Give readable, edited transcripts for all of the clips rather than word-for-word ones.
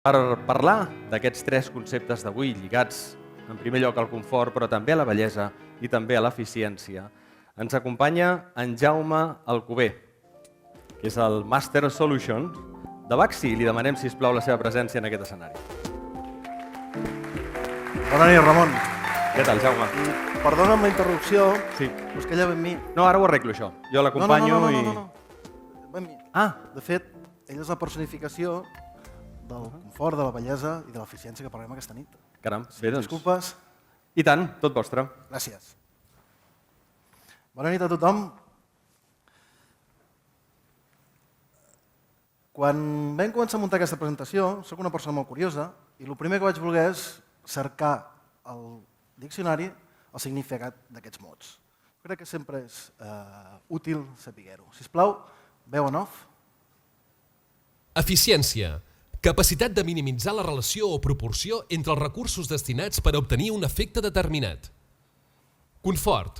Per parlar d'aquests tres conceptes d'avui lligats, en primer lloc al confort, però també a la bellesa i també a l'eficiència, ens acompanya en Jaume Alcover, que és el Master Solution de Baxi. Li demanem, sisplau, la seva presència en aquest escenari. Bona nit, Ramon. Què tal, Jaume? Perdona'm la interrupció, Sí. però és que ella ve amb mi. No, ara ho arreglo, això. Jo l'acompanyo i... No. Ve amb mi. De fet, ella és la personificació del confort, de la bellesa i de l'eficiència que parlem aquesta nit. Caram, bé, doncs... Disculpes. I tant, tot vostre. Gràcies. Bona nit a tothom. Quan vam començar a muntar aquesta presentació, soc una persona molt curiosa i el primer que vaig voler és cercar al diccionari el significat d'aquests mots. Crec que sempre és útil saber-ho. Sisplau, veu en off. Eficiència. Capacitat de minimitzar la relació o proporció entre els recursos destinats per a obtenir un efecte determinat. Confort.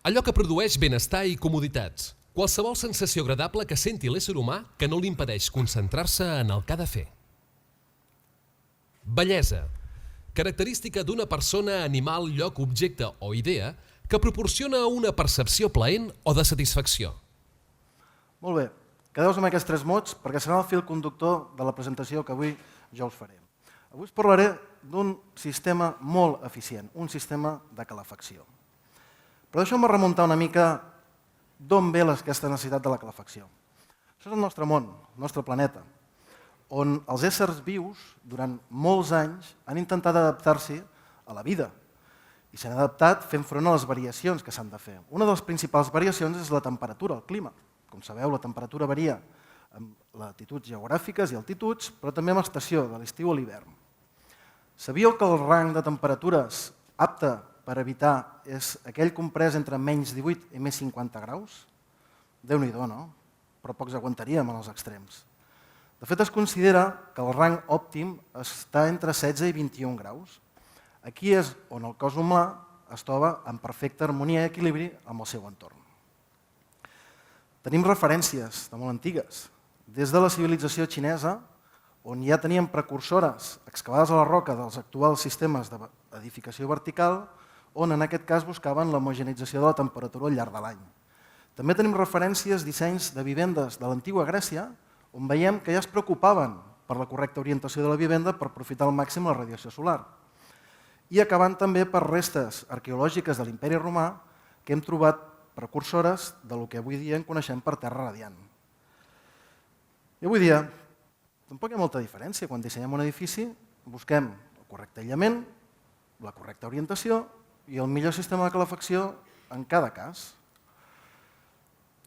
Allò que produeix benestar i comoditats. Qualsevol sensació agradable que senti l'ésser humà que no li impedeix concentrar-se en el que ha de fer. Bellesa. Característica d'una persona, animal, lloc, objecte o idea que proporciona una percepció plaent o de satisfacció. Molt bé. Quedeu-vos amb aquests tres mots perquè serà el fil conductor de la presentació que avui jo us faré. Avui us parlaré d'un sistema molt eficient, un sistema de calefacció. Però deixeu-me remuntar una mica d'on ve aquesta necessitat de la calefacció. Això és el nostre món, el nostre planeta, on els éssers vius, durant molts anys, han intentat adaptar-s'hi a la vida i s'han adaptat fent front a les variacions que s'han de fer. Una de les principals variacions és la temperatura, el clima. Com sabeu, la temperatura varia amb latituds geogràfiques i altituds, però també amb estació, de l'estiu a l'hivern. Sabíeu que el rang de temperatures apte per evitar és aquell comprès entre menys 18 i més 50 graus? Déu-n'hi-do, no? Però pocs aguantaríem en els extrems. De fet, es considera que el rang òptim està entre 16 i 21 graus. Aquí és on el cos humà es troba en perfecta harmonia i equilibri amb el seu entorn. Tenim referències de molt antigues, des de la civilització xinesa, on ja teníem precursores excavades a la roca dels actuals sistemes d'edificació vertical, on en aquest cas buscaven l'homogeneïtzació de la temperatura al llarg de l'any. També tenim referències, dissenys de vivendes de l'antiga Grècia, on veiem que ja es preocupaven per la correcta orientació de la vivenda per aprofitar al màxim la radiació solar. I acabant també per restes arqueològiques de l'imperi romà que hem trobat precursores del que avui dia en coneixem per terra radiant. I avui dia tampoc hi ha molta diferència. Quan dissenyem un edifici busquem el correcte aïllament, la correcta orientació i el millor sistema de calefacció en cada cas.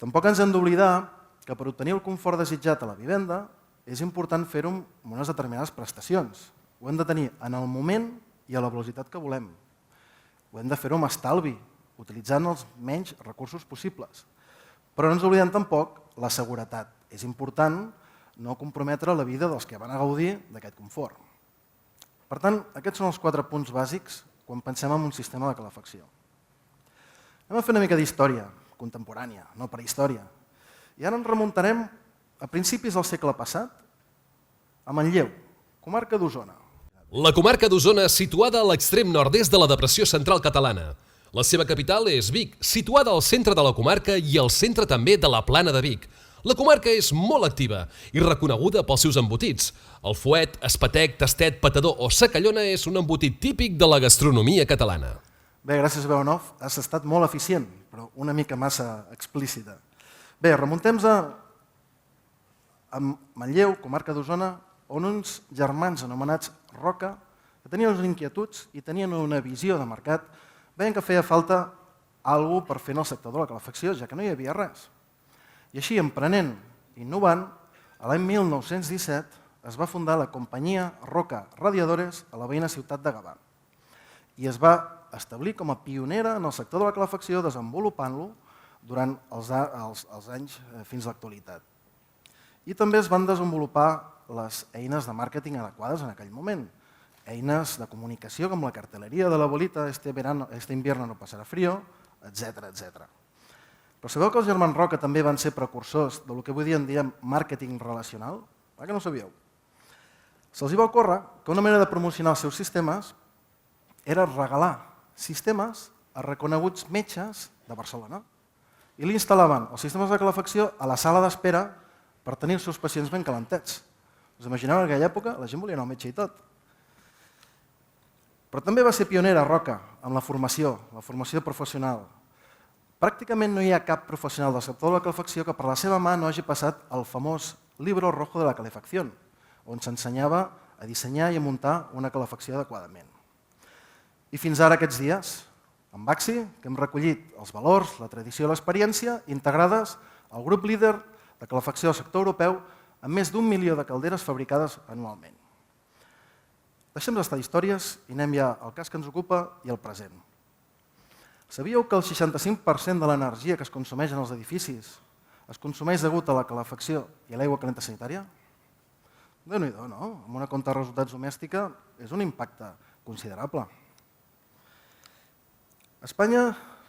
Tampoc ens hem d'oblidar que per obtenir el confort desitjat a la vivenda és important fer-ho amb unes determinades prestacions. Ho hem de tenir en el moment i a la velocitat que volem. Ho hem de fer-ho amb estalvi, utilitzant els menys recursos possibles. Però no ens oblidem tampoc la seguretat. És important no comprometre la vida dels que van a gaudir d'aquest confort. Per tant, aquests són els 4 punts bàsics quan pensem en un sistema de calefacció. Anem a fer una mica d'història contemporània, no prehistòria. I ara ens remuntarem a principis del segle passat a Manlleu, comarca d'Osona. La comarca d'Osona, situada a l'extrem nord-est de la depressió central catalana. La seva capital és Vic, situada al centre de la comarca i al centre també de la Plana de Vic. La comarca és molt activa i reconeguda pels seus embotits. El fuet, espetec, tastet, patador o secallona és un embotit típic de la gastronomia catalana. Bé, gràcies, Beonov. Has estat molt eficient, però una mica massa explícita. Bé, remuntem a Manlleu, comarca d'Osona, on uns germans anomenats Roca, que tenien unes inquietuds i tenien una visió de mercat, veien que feia falta alguna cosa per fer en el sector de la calefacció, ja que no hi havia res. I així, emprenent i innovant, l'any 1917 es va fundar la companyia Roca Radiadores a la veïna ciutat de Gavà. I es va establir com a pionera en el sector de la calefacció, desenvolupant-lo durant els anys fins a l'actualitat. I també es van desenvolupar les eines de màrqueting adequades en aquell moment, eines de comunicació com la carteleria de la bolita, este invierno no pasará frío, etc. Però sabeu que els germans Roca també van ser precursors del que avui dia en diem màrqueting relacional? Que no ho sabíeu? Se'ls va ocórrer que una manera de promocionar els seus sistemes era regalar sistemes a reconeguts metges de Barcelona i li instal·laven els sistemes de calefacció a la sala d'espera per tenir els seus pacients ben calentets. Us imagineu, en aquella època la gent volia anar al metge i tot. Però també va ser pionera Roca amb la formació professional. Pràcticament no hi ha cap professional del sector de la calefacció que per la seva mà no hagi passat el famós Libro Rojo de la Calefacción, on s'ensenyava a dissenyar i a muntar una calefacció adequadament. I fins ara aquests dies, amb Baxi, que hem recollit els valors, la tradició i l'experiència integrades al grup líder de calefacció del sector europeu amb més d'1 milió de calderes fabricades anualment. Deixem d'estar històries i anem ja al cas que ens ocupa i al present. Sabíeu que el 65% de l'energia que es consumeix en els edificis es consumeix degut a la calefacció i a l'aigua calenta sanitària? Déu-n'hi-do, no? Amb una compta de resultats domèstica és un impacte considerable. A Espanya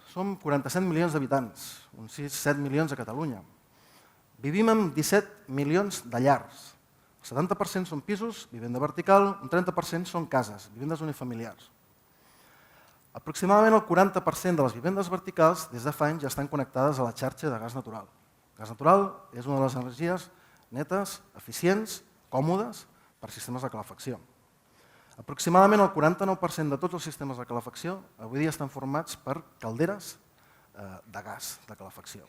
som 47 milions d'habitants, uns 6-7 milions a Catalunya. Vivim en 17 milions de llars. El 70% són pisos, vivenda vertical, un 30% són cases, vivendes unifamiliars. Aproximadament el 40% de les vivendes verticals des de fa anys ja estan connectades a la xarxa de gas natural. El gas natural és una de les energies netes, eficients, còmodes per sistemes de calefacció. Aproximadament el 49% de tots els sistemes de calefacció avui dia estan formats per calderes de gas de calefacció.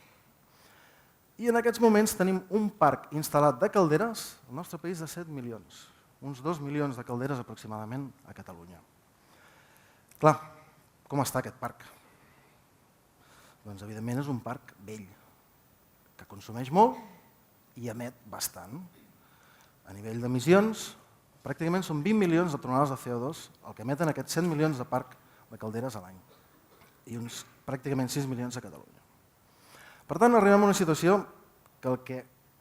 I en aquests moments tenim un parc instal·lat de calderes al nostre país de 7 milions, uns 2 milions de calderes aproximadament a Catalunya. Clar, com està aquest parc? Doncs evidentment és un parc vell, que consumeix molt i emet bastant. A nivell d'emissions, pràcticament són 20 milions de tonelades de CO2 el que emeten aquests 100 milions de parc de calderes a l'any i uns pràcticament 6 milions a Catalunya. Per tant, arribem a una situació que el que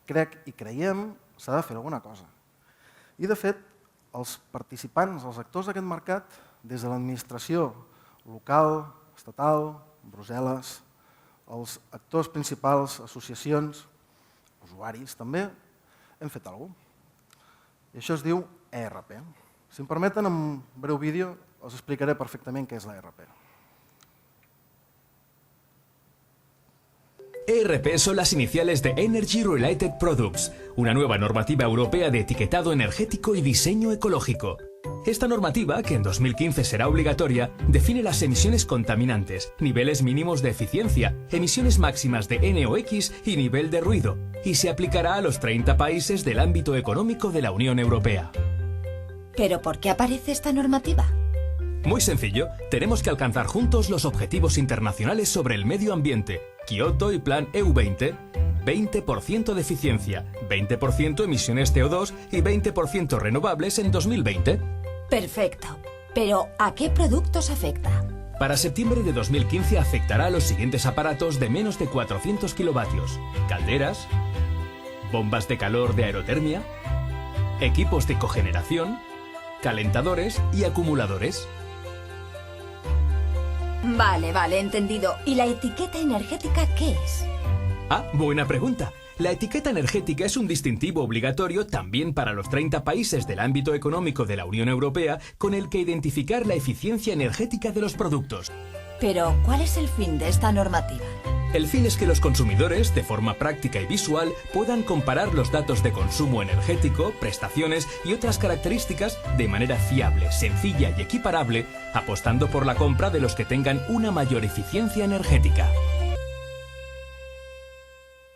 crec i creiem s'ha de fer alguna cosa. I, de fet, els participants, els actors d'aquest mercat, des de l'administració local, estatal, Brussel·les, els actors principals, associacions, usuaris també, hem fet alguna cosa. I això es diu ERP. Si em permeten, en un breu vídeo us explicaré perfectament què és l'ERP. ERP son las iniciales de Energy Related Products, una nueva normativa europea de etiquetado energético y diseño ecológico. Esta normativa, que en 2015 será obligatoria, define las emisiones contaminantes, niveles mínimos de eficiencia, emisiones máximas de NOx y nivel de ruido, y se aplicará a los 30 países del ámbito económico de la Unión Europea. ¿Pero por qué aparece esta normativa? Muy sencillo, tenemos que alcanzar juntos los objetivos internacionales sobre el medio ambiente, Kioto y Plan EU20, 20% de eficiencia, 20% emisiones CO2 y 20% renovables en 2020. Perfecto. Pero ¿a qué productos afecta? Para septiembre de 2015 afectará a los siguientes aparatos de menos de 400 kilovatios: calderas, bombas de calor de aerotermia, equipos de cogeneración, calentadores y acumuladores. Vale, entendido. ¿Y la etiqueta energética qué es? Ah, buena pregunta. La etiqueta energética es un distintivo obligatorio también para los 30 países del ámbito económico de la Unión Europea con el que identificar la eficiencia energética de los productos. Pero, ¿cuál es el fin de esta normativa? El fin es que los consumidores, de forma práctica y visual, puedan comparar los datos de consumo energético, prestaciones y otras características de manera fiable, sencilla y equiparable, apostando por la compra de los que tengan una mayor eficiencia energética.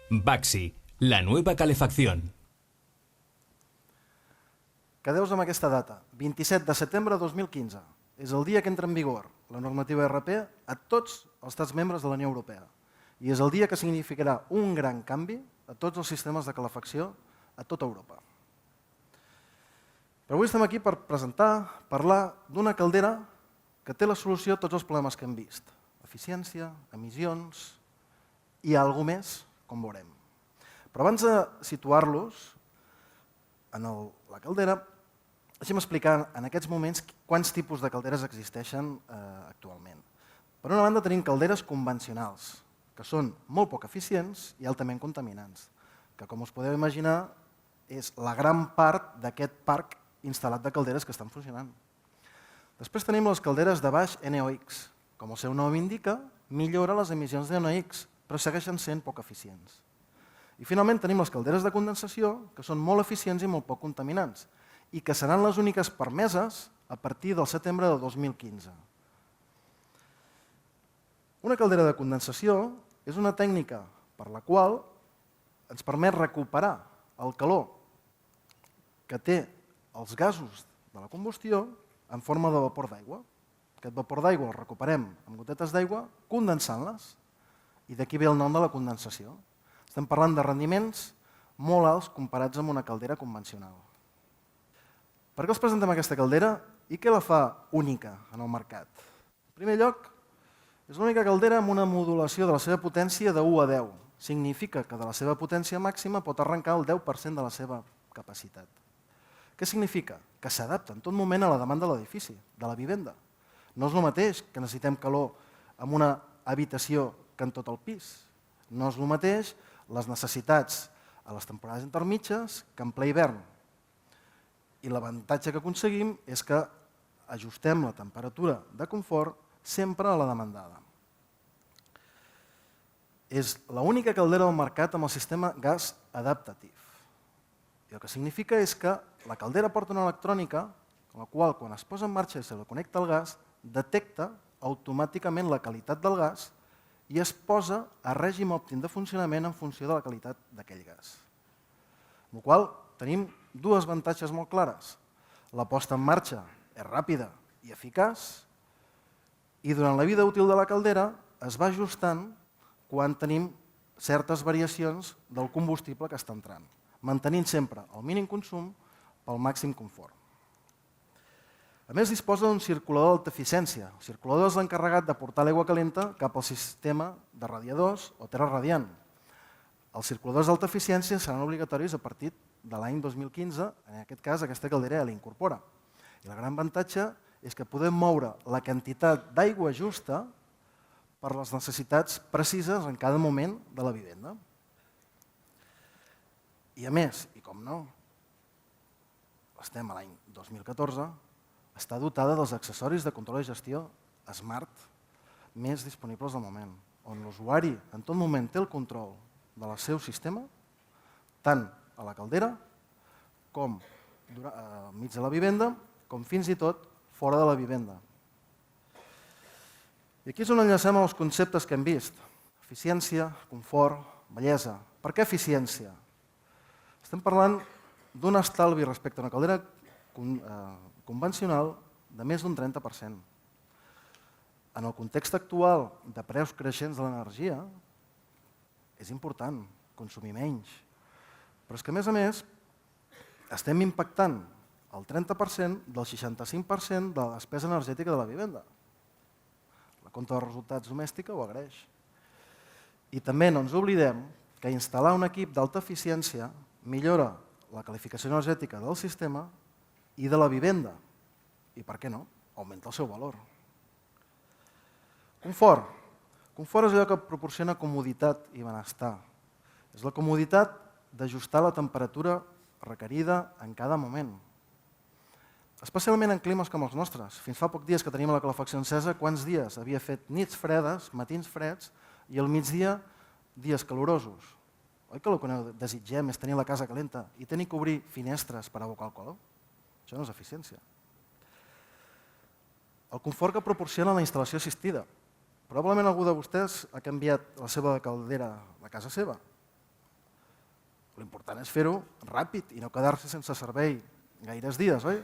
Baxi, la nueva calefacción. Quedeu-vos amb aquesta data, 27 de setembre de 2015. És el dia que entra en vigor la normativa ERP a tots els estats membres de la Unió Europea. I és el dia que significarà un gran canvi a tots els sistemes de calefacció a tota Europa. Però avui estem aquí per parlar d'una caldera que té la solució a tots els problemes que hem vist. Eficiència, emissions i alguna més, com veurem. Però abans de situar-los en la caldera, deixem explicar en aquests moments quants tipus de calderes existeixen actualment. Per una banda tenim calderes convencionals, que són molt poc eficients i altament contaminants, que com us podeu imaginar és la gran part d'aquest parc instal·lat de calderes que estan funcionant. Després tenim les calderes de baix NOx. Com el seu nom indica, millora les emissions de NOx, però segueixen sent poc eficients. I finalment tenim les calderes de condensació, que són molt eficients i molt poc contaminants, i que seran les úniques permeses a partir del setembre de 2015. Una caldera de condensació és una tècnica per la qual ens permet recuperar el calor que té els gasos de la combustió en forma de vapor d'aigua. Aquest vapor d'aigua el recuperem amb gotetes d'aigua condensant-les, i d'aquí ve el nom de la condensació. Estem parlant de rendiments molt alts comparats amb una caldera convencional. Per què els presentem aquesta caldera i què la fa única en el mercat? En primer lloc, és l'única caldera amb una modulació de la seva potència de 1 a 10. Significa que de la seva potència màxima pot arrencar el 10% de la seva capacitat. Què significa? Que s'adapta en tot moment a la demanda de l'edifici, de la vivenda. No és el mateix que necessitem calor en una habitació que en tot el pis. No és el mateix les necessitats a les temporades intermitges que en ple hivern. I l'avantatge que aconseguim és que ajustem la temperatura de confort sempre a la demandada. És l'única caldera del mercat amb el sistema gas adaptatiu. I el que significa és que la caldera porta una electrònica amb la qual, quan es posa en marxa i se la connecta al gas, detecta automàticament la qualitat del gas i es posa a règim òptim de funcionament en funció de la qualitat d'aquell gas. Amb la qual cosa tenim dues avantatges molt clares. La posta en marxa és ràpida i eficaç i durant la vida útil de la caldera es va ajustant quan tenim certes variacions del combustible que està entrant, mantenint sempre el mínim consum pel màxim confort. A més, disposa d'un circulador d'alta eficiència. El circulador és l'encarregat de portar l'aigua calenta cap al sistema de radiadors o terra radiant. Els circuladors d'alta eficiència seran obligatoris a partir de l'any 2015, en aquest cas aquesta caldera ja l'incorpora. I el gran avantatge és que podem moure la quantitat d'aigua justa per les necessitats precises en cada moment de la vivenda. I a més, i com no, estem a l'any 2014, està dotada dels accessoris de control i gestió smart més disponibles al moment, on l'usuari en tot moment té el control del seu sistema, tant a la caldera com enmig de la vivenda, com fins i tot fora de la vivenda. I aquí és on enllacem els conceptes que hem vist. Eficiència, confort, bellesa. Per què eficiència? Estem parlant d'un estalvi respecte a una caldera convencional de més d'un 30%. En el context actual de preus creixents de l'energia, és important consumir menys. Però és que, a més, estem impactant el 30% del 65% de la despesa energètica de la vivenda. La compta de resultats domèstica ho agraeix. I també no ens oblidem que instal·lar un equip d'alta eficiència millora la qualificació energètica del sistema i de la vivenda. I per què no? Augmenta el seu valor. Confort. Confort és allò que proporciona comoditat i benestar. És la comoditat d'ajustar la temperatura requerida en cada moment. Especialment en climes com els nostres. Fins fa poc dies que teníem la calefacció encesa, quants dies havia fet nits fredes, matins freds i al migdia dies calorosos. Oi que el que desitgem és tenir la casa calenta i tenir que obrir finestres per abocar el calor? Això no és eficiència. El confort que proporciona la instal·lació assistida. Probablement algú de vostès ha canviat la seva caldera a casa seva. L'important és fer-ho ràpid i no quedar-se sense servei gaires dies, oi?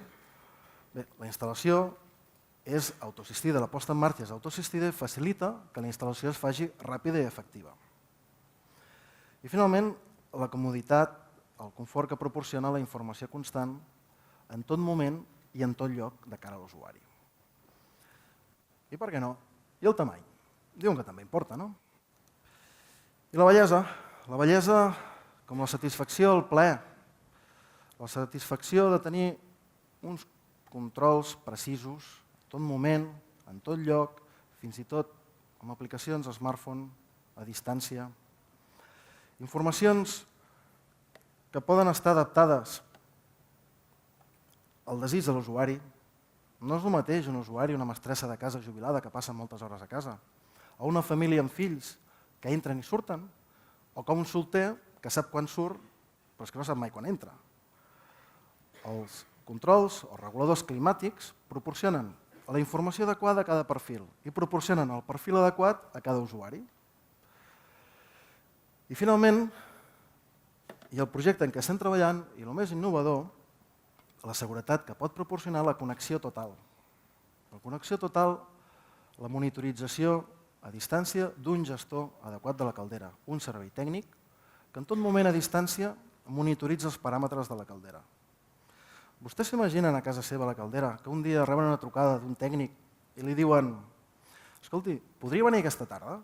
Bé, la instal·lació és autoassistida, la posta en marxa és autoassistida i facilita que la instal·lació es faci ràpida i efectiva. I finalment, la comoditat, el confort que proporciona la informació constant en tot moment i en tot lloc de cara a l'usuari. I per què no? I el tamany? Diuen que també importa, no? I la bellesa? La bellesa com la satisfacció, el plaer. La satisfacció de tenir uns controls precisos en tot moment, en tot lloc, fins i tot amb aplicacions a smartphone, a distància. Informacions que poden estar adaptades el desig de l'usuari. No és el mateix un usuari, una mestressa de casa jubilada que passa moltes hores a casa, o una família amb fills que entren i surten, o com un solter que sap quan surt però és que no sap mai quan entra. Els controls o reguladors climàtics proporcionen la informació adequada a cada perfil i proporcionen el perfil adequat a cada usuari. I finalment, hi ha el projecte en què estem treballant i el més innovador, la seguretat que pot proporcionar la connexió total. La connexió total, la monitorització a distància d'un gestor adequat de la caldera, un servei tècnic que en tot moment a distància monitoritza els paràmetres de la caldera. Vostès s'imaginen a casa seva a la caldera que un dia reben una trucada d'un tècnic i li diuen «Escolti, podria venir aquesta tarda?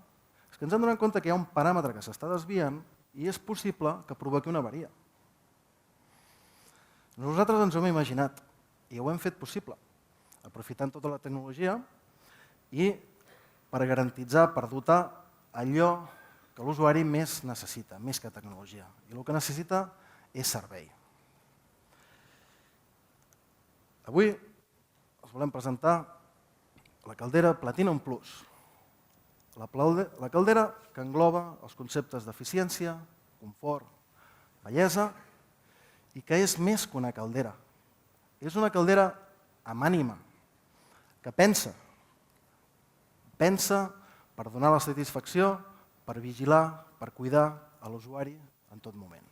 És que ens hem donat compte que hi ha un paràmetre que s'està desviant i és possible que provoqui una avaria». Nosaltres ens ho hem imaginat i ho hem fet possible, aprofitant tota la tecnologia i per garantitzar, per dotar allò que l'usuari més necessita, més que tecnologia. I el que necessita és servei. Avui us volem presentar la caldera Platinum Plus. La caldera que engloba els conceptes d'eficiència, confort, bellesa i que és més que una caldera. És una caldera amb ànima, que pensa per donar la satisfacció, per vigilar, per cuidar a l'usuari en tot moment.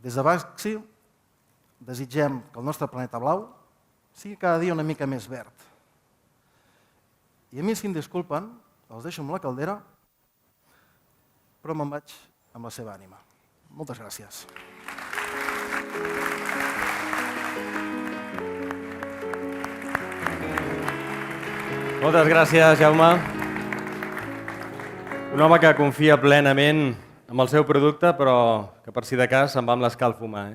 Des de Baxi desitgem que el nostre planeta blau sigui cada dia una mica més verd. I a mi, si em disculpen, els deixo amb la caldera, però me'n vaig amb la seva ànima. Moltes gràcies. Moltes gràcies, Jaume. Un home que confia plenament en el seu producte, però que per si de cas se'n va amb l'escalf humà.